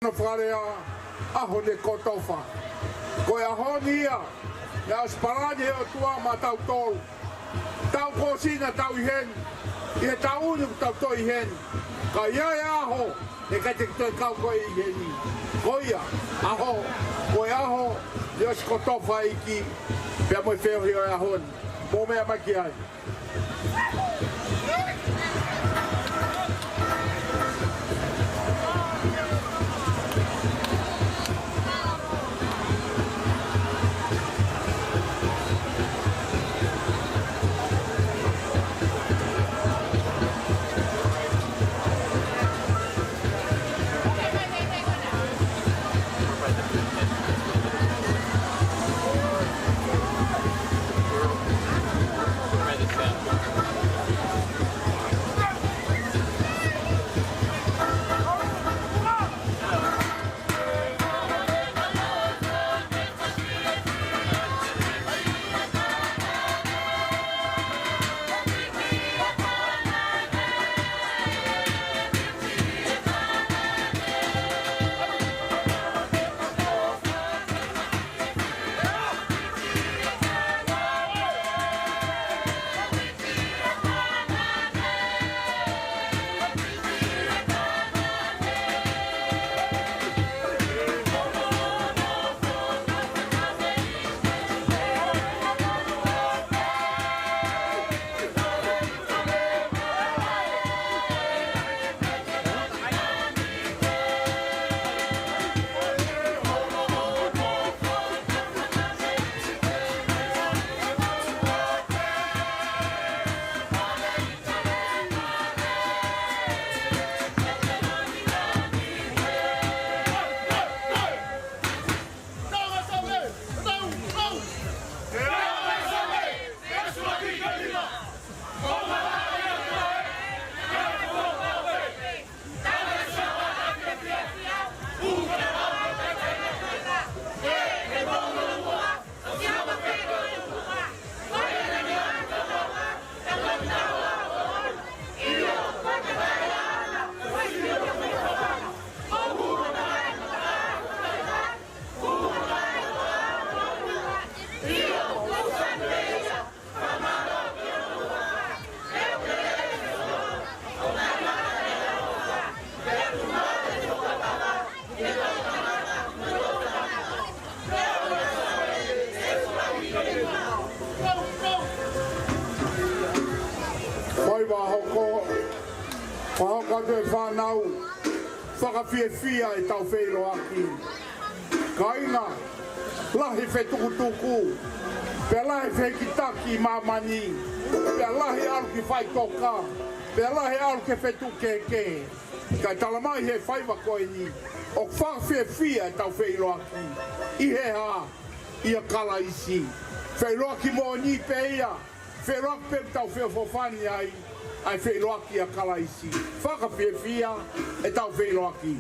No wharea aho ne kotofa. Ko ia honia, ia sparane o tua ma tau tolu. Tau kosina tau ihen, ia tau unu tau toi ihen. Ka ia e aho, e kai te toi kau koe iheni. Ko ia, aho, ko ia aho, ia skotofa iki, pia moi wheo hio e ahon. Mō mea maki ai. Whanau, whakawhiawhia e tau whelo aki. Kainga, lahi whetukutuku, pe lahi whekitaki mamani, pe lahi aru ki whai toka, pe lahi aru ke whetukeke. Kai talamai he whaiwa koe ni, o whakawhiawhia e tau whelo aki. Ihe ha, ia kala isi. Whelo aki mo ni pe ia, whelo aki pe tau wheo fofani ai. Ai wheiloaki a kalaisi. Whakawhiawhia e tau wheiloaki.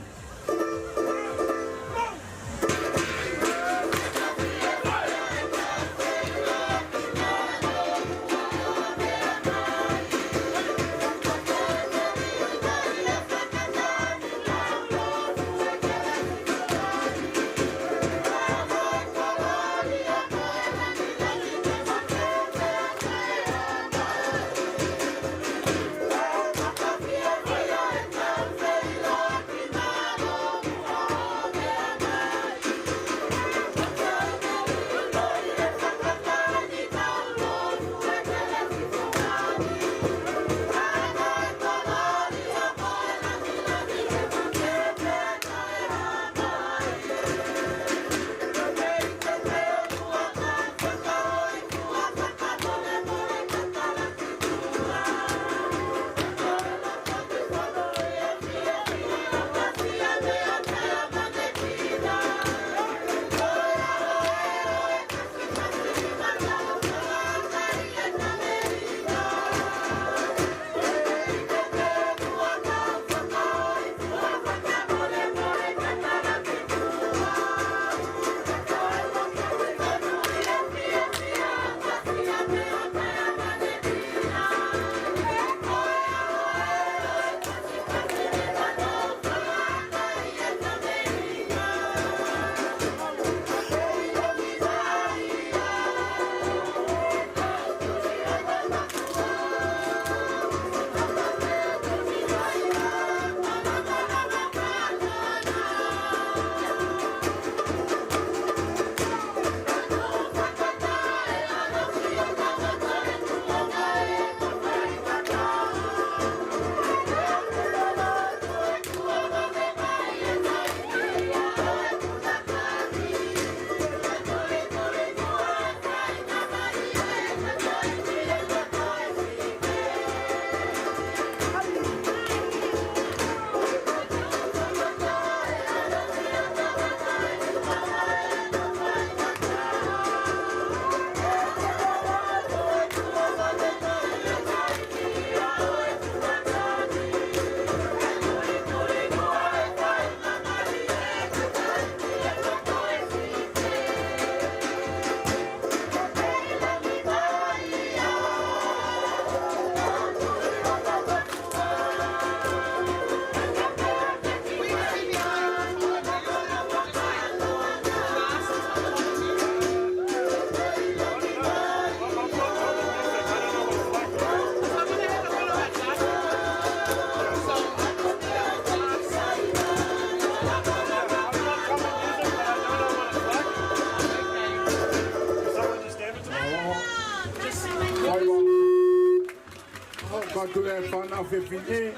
whakatu e whana whiwhine,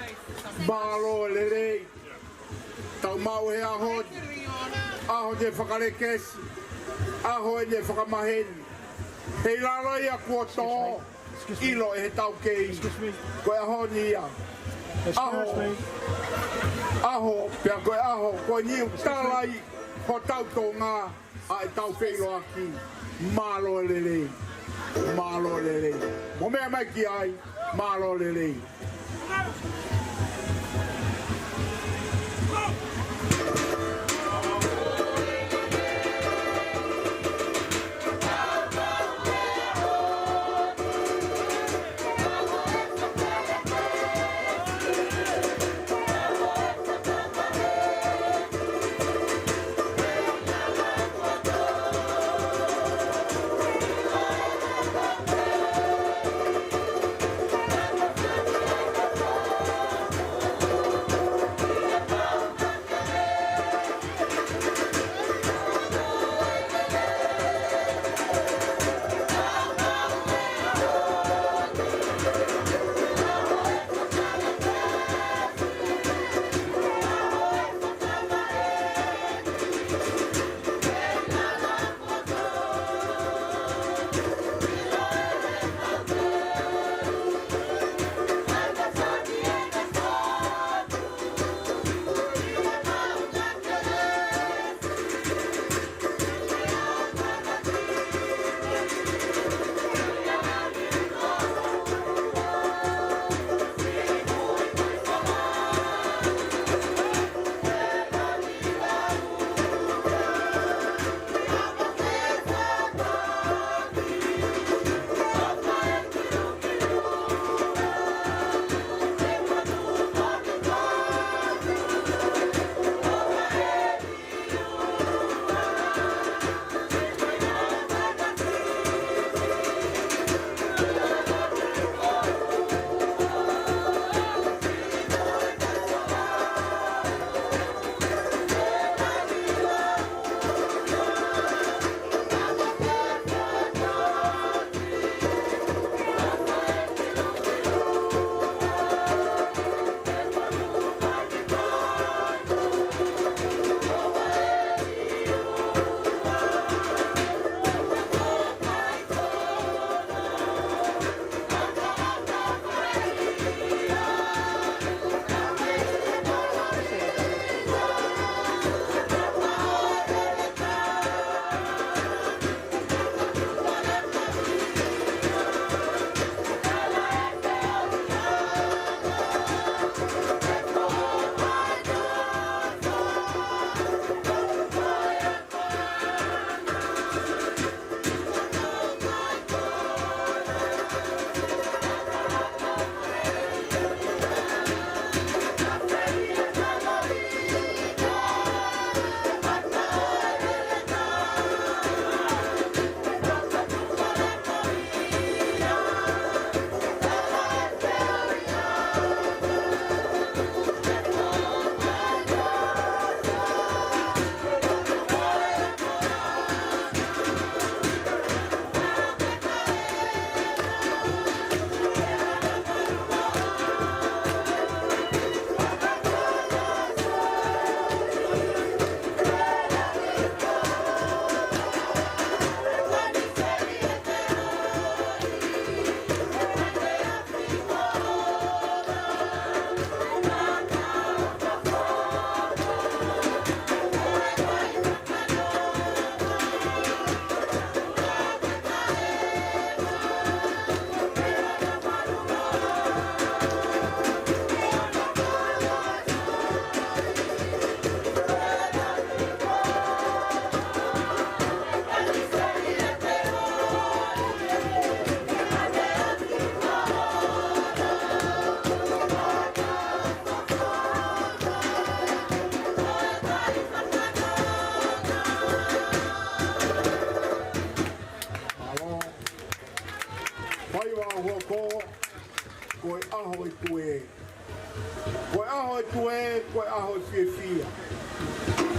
mālo le rei. Tau mau he aho, aho te whakarekesi, aho e te whakamaheni. Hei lalo ia kua tō, ilo e he tau kei, koe aho ni ia. Aho, aho, pia koe aho, koe niu tālai, ho tau tō ngā, a e tau whilo aki, mālo le rei. Malo lele. Mo mea mai ki ai, malo lele.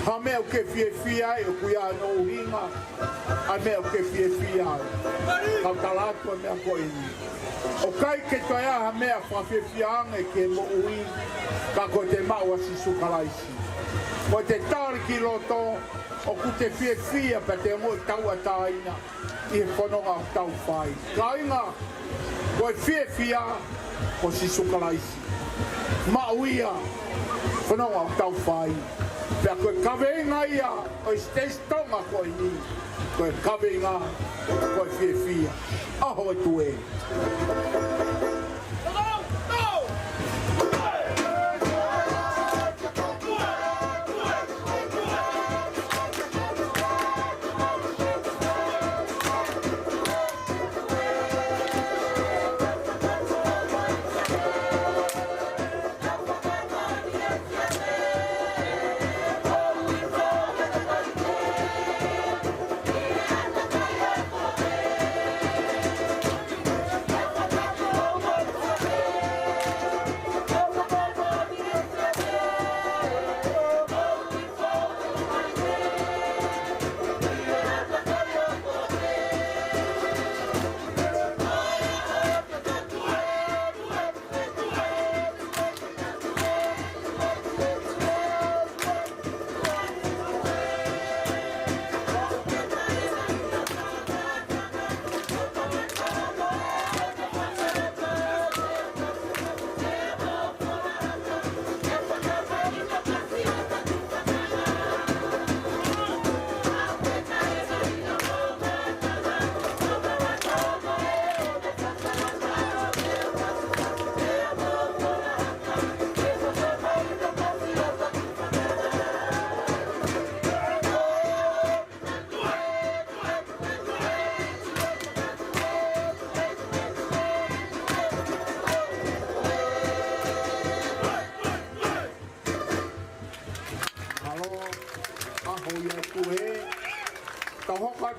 Ha mea o ke fia e o kuia no hinga. A mea o ke fia e. Kau talatua mea ko ini. O kai ke toia ha mea whawhia anga ke mo ui. Ka ko te mau asi sukalaisi. Ko te tariki loto. O ku te fia pa te mo tau ataina. I he whanonga o tau whai. Ka inga. Ko e fia o si sukalaisi. Mauia. Whanonga o tau whai. Pea koe kaweinga ia, o steis tonga koe ni. Koe kaweinga, koe fia. Aho e tue.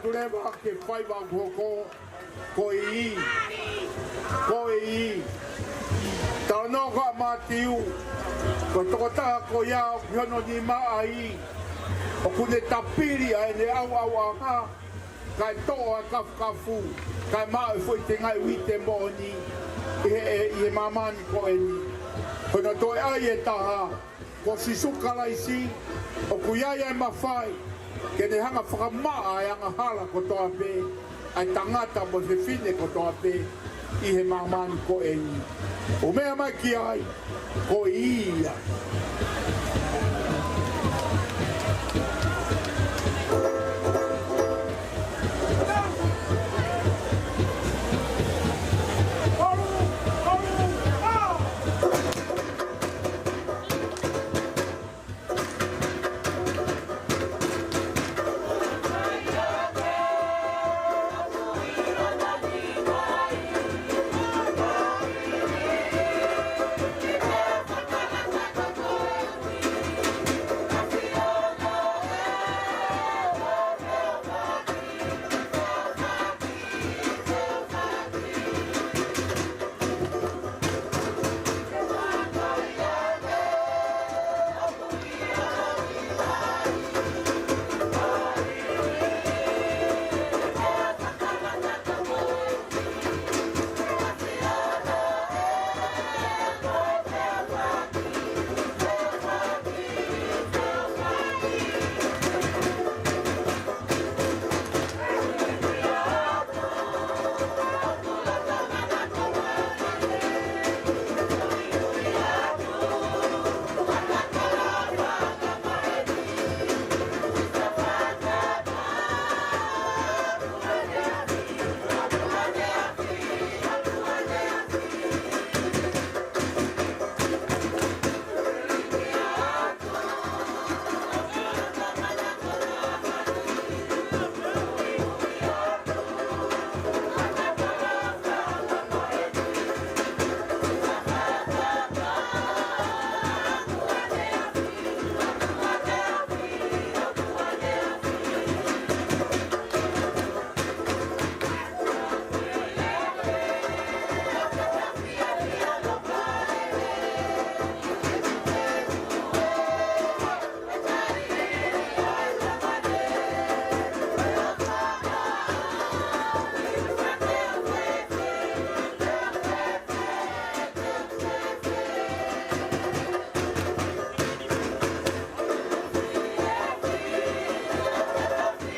Tureba ke whai wa koko ko i. Tau no ka matiu. Ko toko taha ko ia hiono ni maai. O kune tapiri ai ne au anga. Kai toa kafu. Kai mai foi te ngai wite moni. I mamani ko eni. Kono toi ai e taha. Ko sisukala isi. O kuiai e mawhai. Ke ne hanga whakamaa e anga hala ko toa pe. Ai tangata mo se fine ko toa pe. I he mamani ko eni. O mea mai ki ai. Ko ia.